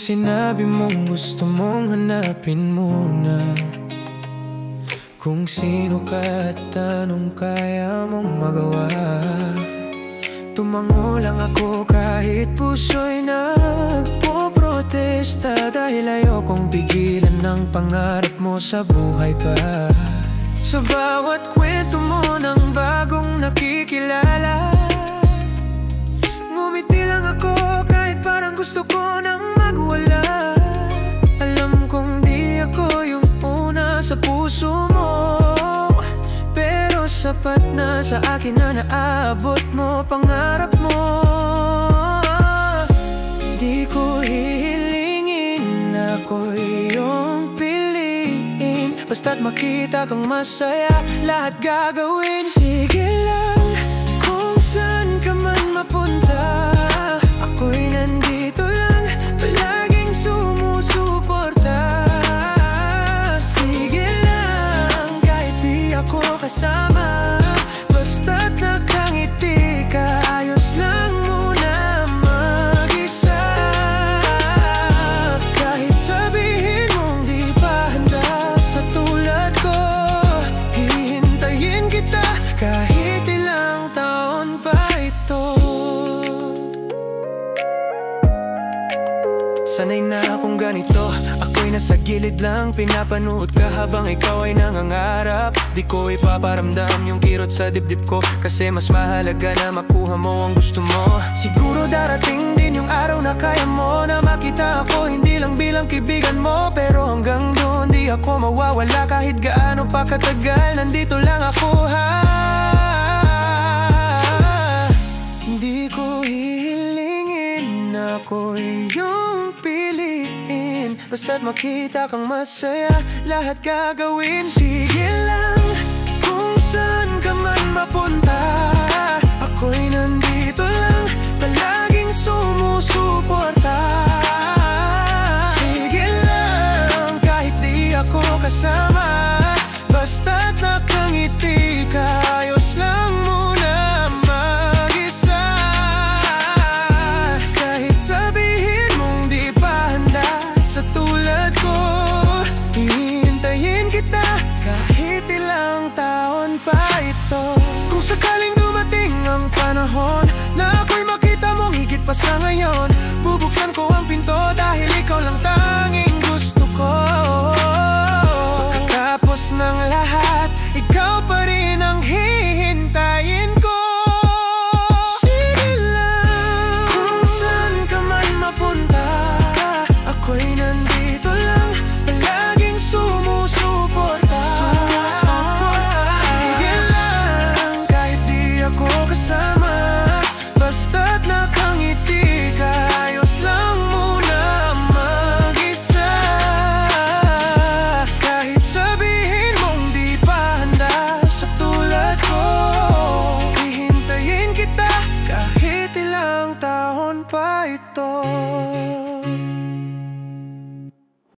sinabi mong gusto mong hanapin muna kung sino ka at anong kaya mong magawa. Tumango lang ako kahit puso'y nagpoprotesta, dahil ayokong pigilan ng pangarap mo sa buhay pa. Sa bawat kwento mo ng bagong nakikilala, ngumiti lang ako kahit parang gusto ko nang magwala. Alam kong di ako yung una sa puso mo, pero sapat na sa akin na naabot mo pangarap mo. Di ko hihilingin na ako iyong piliin, basta't makita kang masaya, lahat gagawin. Sige lang kung saan ka man mapunta, ako'y nandito lang, palaging sumusuporta. Sige lang kahit di ako kasama, basta't nakangiti ka, ayos lang muna mag-isa. Kahit sabihin mong di pa handa sa tulad ko, hihintayin kita kahit ilang taon pa ito. Sanay na akong ganito, ako'y nasa gilid lang, pinapanood ka habang ikaw ay nangangarap. Di ko ipaparamdam yung kirot sa dibdib ko, kasi mas mahalaga na makuha mo ang gusto mo. Siguro darating din yung araw na kaya mo na makita ako, hindi lang bilang kaibigan mo, pero hanggang doon di ako mawawala. Kahit gaano pa katagal, nandito lang ako ha. Hindi ko hihilingin na ako iyong piliin, basta't makita kang masaya, lahat gagawin. Sige lang kung saan ka man mapunta, ako'y nandito lang, palaging sumusuporta. Sige lang kahit di ako kasama, basta't nakangiti ka, ayos lang muna mag-isa. Kahit sabihin mong di pa handa sa tulad ko, hihintayin kita kahit ilang taon pa ito. Kung sakaling dumating ang panahon na ako'y makita mong higit pa sa ngayon,